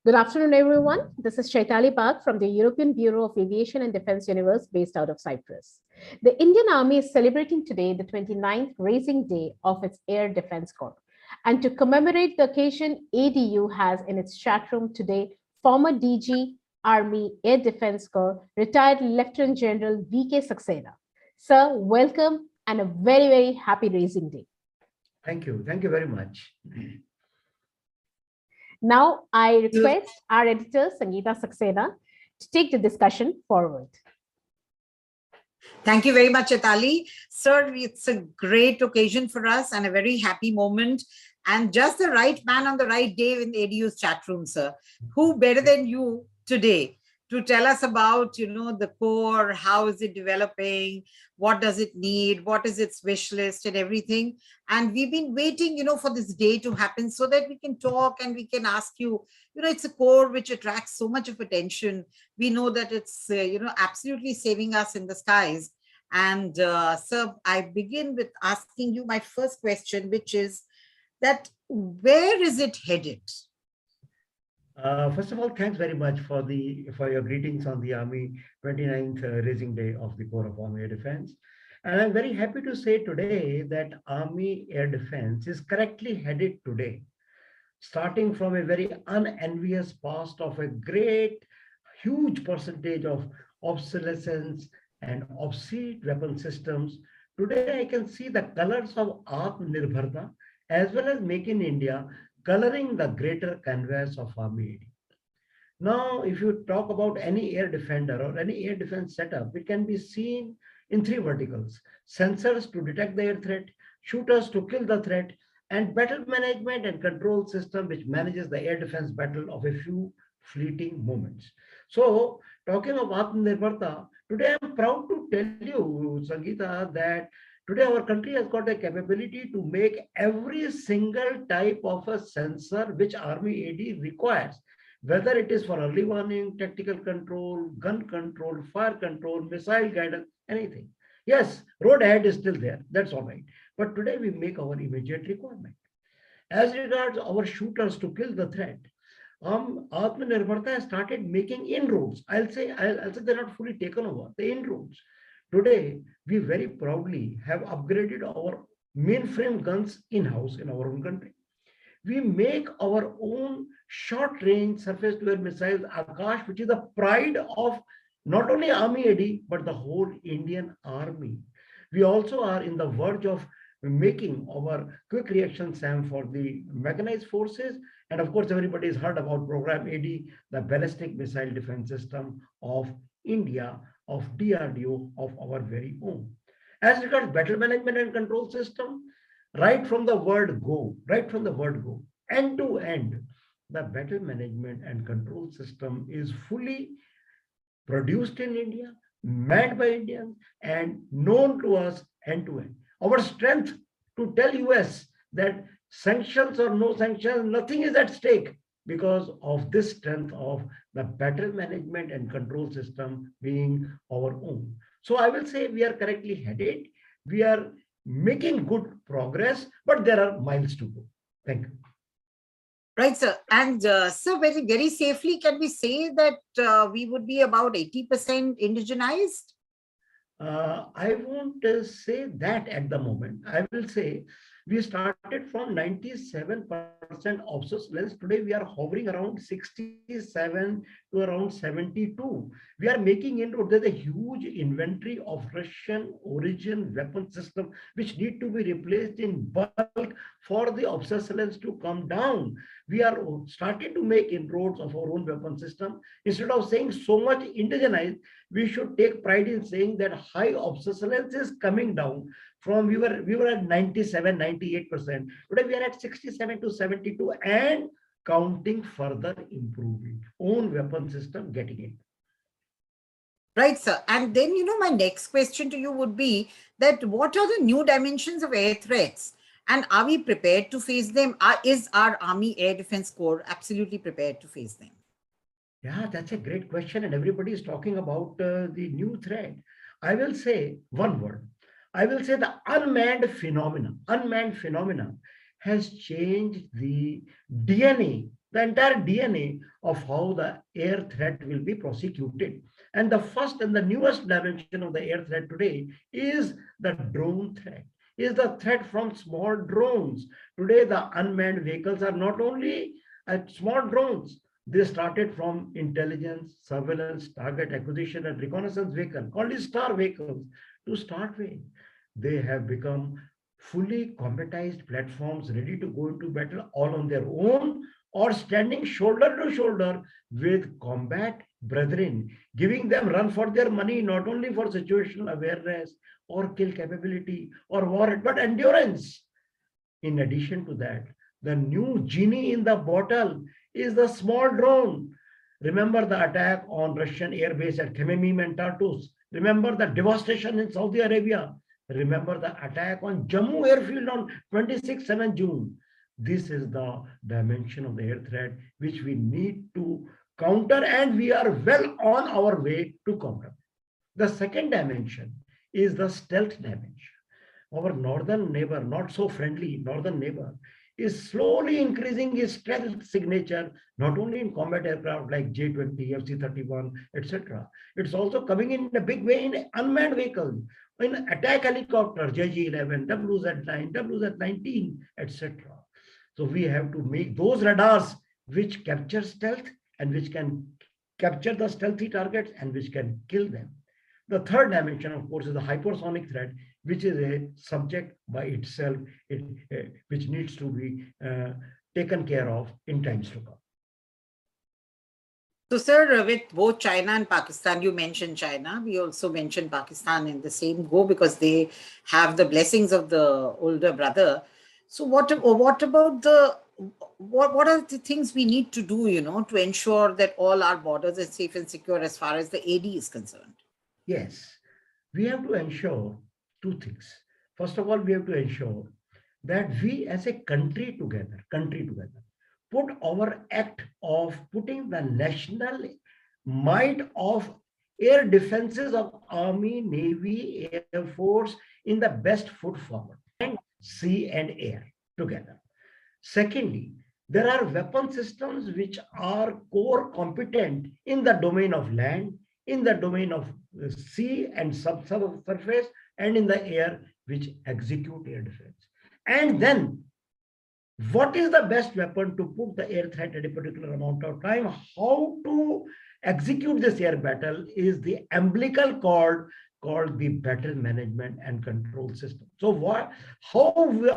Good afternoon, everyone. This is Chaitali Bag from the European Bureau of Aviation and Defense Universe based out of Cyprus. The Indian Army is celebrating today the 29th Raising Day of its Air Defense Corps. And to commemorate the occasion, ADU has in its chat room today former DG, Army Air Defense Corps, retired Lieutenant General VK Saxena. Sir, welcome and a very, very happy Raising Day. Thank you. Thank you very much. Now, I request our editor, Sangeeta Saxena, to take the discussion forward. Thank you very much, Atali. Sir, it's a great occasion for us and a very happy moment. And just the right man on the right day in ADU's chat room, sir. Who better than you today to tell us about, the core, how is it developing, what does it need, what is its wish list and everything. And we've been waiting, for this day to happen so that we can talk and we can ask you, it's a core which attracts so much of attention. We know that it's, absolutely saving us in the skies. And sir, I begin with asking you my first question, which is that where is it headed? First of all, thanks very much for your greetings on the Army 29th Raising Day of the Corps of Army Air Defense. And I'm very happy to say today that Army Air Defense is correctly headed today, starting from a very unenvious past of a great, huge percentage of obsolescence and obsolete weapon systems. Today, I can see the colors of Atmanirbharta as well as Make in India coloring the greater canvas of Army AD. Now, if you talk about any air defender or any air defense setup, it can be seen in three verticals: sensors to detect the air threat, shooters to kill the threat, and battle management and control system which manages the air defense battle of a few fleeting moments. So, talking of Atmanirbharta, today I'm proud to tell you, Sangeeta, that today our country has got the capability to make every single type of a sensor which Army AD requires, whether it is for early warning, tactical control, gun control, fire control, missile guidance, anything. Yes, road ahead is still there, that's all right. But today we make our immediate requirement. As regards our shooters to kill the threat, Atmanirbharta has started making inroads. I'll say they're not fully taken over, the inroads. Today, we very proudly have upgraded our mainframe guns in-house in our own country. We make our own short-range surface-to-air missiles, Akash, which is the pride of not only Army AD, but the whole Indian Army. We also are in the verge of making our quick reaction SAM for the mechanized forces. And of course, everybody has heard about Program AD, the ballistic missile defense system of India, of DRDO, of our very own. As regards battle management and control system, right from the word go, end to end, the battle management and control system is fully produced in India, manned by Indians, and known to us end to end. Our strength to tell US that sanctions or no sanctions, nothing is at stake because of this strength of the battle management and control system being our own. So I will say we are correctly headed. We are making good progress, but there are miles to go. Thank you. Right, sir. And sir, very, very safely, can we say that we would be about 80% indigenized? I won't say that at the moment. I will say we started from 97% obsolescence. Today we are hovering around 67 to around 72. We are making inroads. There's a huge inventory of Russian origin weapon system which need to be replaced in bulk for the obsolescence to come down. We are starting to make inroads of our own weapon system. Instead of saying so much indigenized, we should take pride in saying that high obsolescence is coming down from we were at 97, 98%. Today we are at 67 to 72 and counting, further improving. Own weapon system getting it. Right, sir. And then, my next question to you would be that what are the new dimensions of air threats? And are we prepared to face them? Is our Army Air Defense Corps absolutely prepared to face them? Yeah, that's a great question. And everybody is talking about the new threat. I will say one word. I will say the unmanned phenomena. Unmanned phenomena has changed the DNA, the entire DNA of how the air threat will be prosecuted. And the first and the newest dimension of the air threat today is the drone threat, is the threat from small drones. Today, the unmanned vehicles are not only small drones. They started from intelligence, surveillance, target acquisition, and reconnaissance vehicle, called star vehicles to start with. They have become fully combatized platforms ready to go into battle all on their own or standing shoulder to shoulder with combat brethren, giving them run for their money, not only for situational awareness or kill capability or war, but endurance. In addition to that, the new genie in the bottle is the small drone. Remember the attack on Russian airbase at Khmeimim and Tartus. Remember the devastation in Saudi Arabia. Remember the attack on Jammu airfield on 26th June. This is the dimension of the air threat which we need to counter, and we are well on our way to counter. The second dimension is the stealth dimension. Our northern neighbor, not so friendly northern neighbor, is slowly increasing his stealth signature, not only in combat aircraft like J-20, FC-31, etc. It's also coming in a big way in unmanned vehicles, in attack helicopter, JG-11, WZ-9, WZ-19, etc. So we have to make those radars which capture stealth and which can capture the stealthy targets and which can kill them. The third dimension, of course, is the hypersonic threat, which is a subject by itself, which needs to be taken care of in times to come. So, sir, with both China and Pakistan, you mentioned China. We also mentioned Pakistan in the same go because they have the blessings of the older brother. So, what about what are the things we need to do, to ensure that all our borders are safe and secure as far as the AD is concerned? Yes, we have to ensure two things. First of all, we have to ensure that we as a country together, put our act of putting the national might of air defenses of Army, Navy, Air Force in the best foot forward, and sea and air together. Secondly, there are weapon systems which are core competent in the domain of land, in the domain of sea and subsurface, and in the air, which execute air defense. And then, what is the best weapon to put the air threat at a particular amount of time? How to execute this air battle is the umbilical cord called the battle management and control system. So while we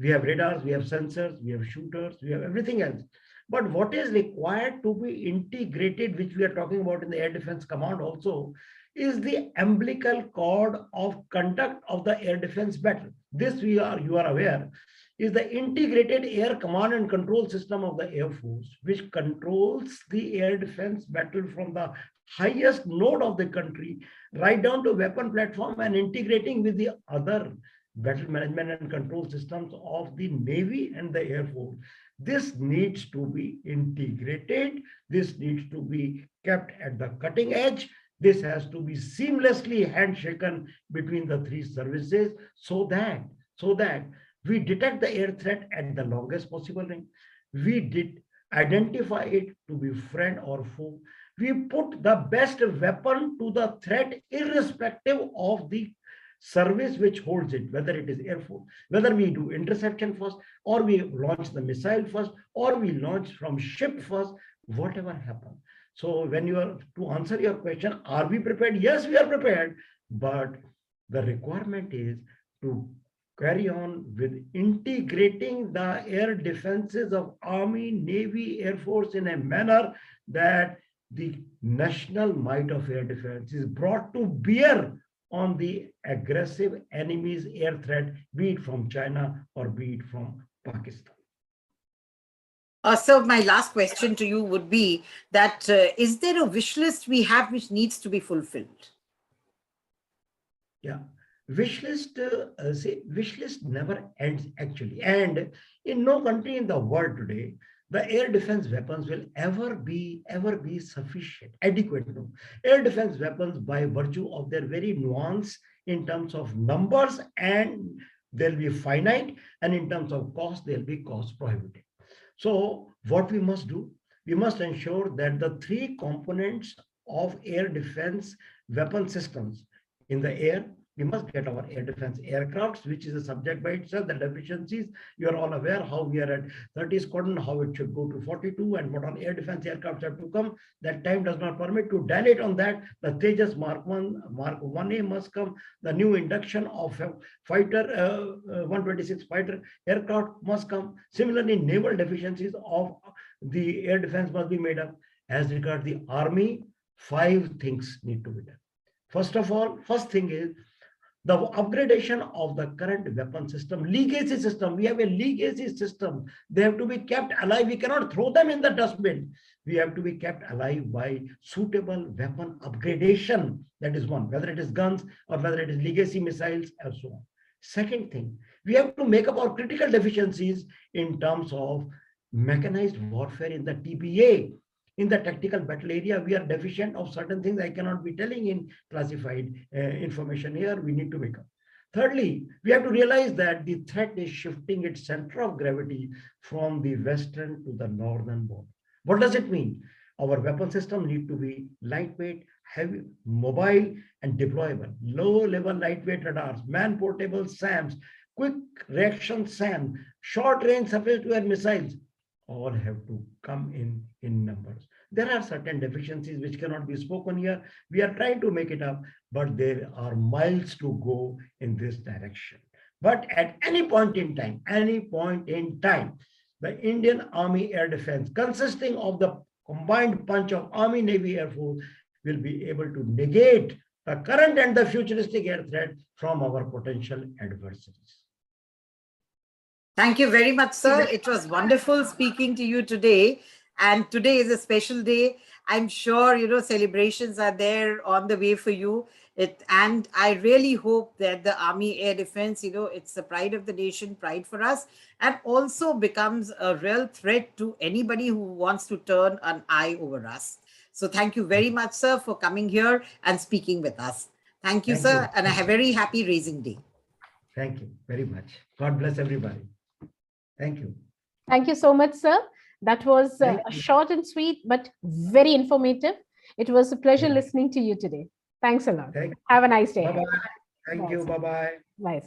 have radars, we have sensors, we have shooters, we have everything else. But what is required to be integrated, which we are talking about in the Air Defense Command also, is the umbilical cord of conduct of the air defense battle. This you are aware is the integrated air command and control system of the Air Force, which controls the air defense battle from the highest node of the country right down to weapon platform and integrating with the other battle management and control systems of the Navy and the Air Force. This needs to be integrated. This needs to be kept at the cutting edge. This has to be seamlessly handshaken between the three services so that we detect the air threat at the longest possible range. We did identify it to be friend or foe. We put the best weapon to the threat irrespective of the service which holds it, whether it is Air Force, whether we do interception first, or we launch the missile first, or we launch from ship first, whatever happens. So when you are to answer your question, are we prepared? Yes, we are prepared, but the requirement is to carry on with integrating the air defenses of Army, Navy, Air Force in a manner that the national might of air defense is brought to bear on the aggressive enemy's air threat, be it from China or be it from Pakistan. So my last question to you would be that is there a wish list we have which needs to be fulfilled? Yeah, wish list never ends actually, and in no country in the world today the air defense weapons will ever be sufficient, adequate. No. Air defense weapons, by virtue of their very nuance in terms of numbers, and they'll be finite, and in terms of cost, they'll be cost prohibitive. So what we must do, we must ensure that the three components of air defense weapon systems in the air, we must get our air defense aircrafts, which is a subject by itself, the deficiencies. You are all aware how we are at 30 squadron, how it should go to 42, and what all air defense aircrafts have to come. That time does not permit to dilate on that. The Tejas Mark 1, Mark 1A must come. The new induction of a fighter, 126 fighter aircraft must come. Similarly, naval deficiencies of the air defense must be made up. As regards the army, 5 things need to be done. First of all, first thing is the upgradation of the current weapon system, legacy system. We have a legacy system. They have to be kept alive. We cannot throw them in the dustbin. We have to be kept alive by suitable weapon upgradation. That is one, whether it is guns or whether it is legacy missiles and so on. Second thing, we have to make up our critical deficiencies in terms of mechanized warfare in the TBA. In the tactical battle area, we are deficient of certain things I cannot be telling in classified information here. We need to make up. Thirdly, we have to realize that the threat is shifting its center of gravity from the western to the northern border. What does it mean? Our weapon system need to be lightweight, heavy, mobile, and deployable. Low-level lightweight radars, man-portable SAMs, quick reaction SAM, short-range surface-to-air missiles, all have to come in numbers. There are certain deficiencies which cannot be spoken here. We are trying to make it up, but there are miles to go in this direction. But at any point in time, the Indian Army Air Defense, consisting of the combined punch of Army, Navy, Air Force, will be able to negate the current and the futuristic air threat from our potential adversaries. Thank you very much, sir. It was wonderful speaking to you today. And today is a special day. I'm sure, celebrations are there on the way for you. And I really hope that the Army Air Defense, it's the pride of the nation, pride for us, and also becomes a real threat to anybody who wants to turn an eye over us. So thank you very much, sir, for coming here and speaking with us. Thank you, sir, and a very happy Raising Day. Thank you very much. God bless everybody. Thank you. Thank you so much, sir. That was a short and sweet, but very informative. It was a pleasure listening to you today. Thanks a lot. Have a nice day. Bye-bye. Thank you. Bye-bye. Bye.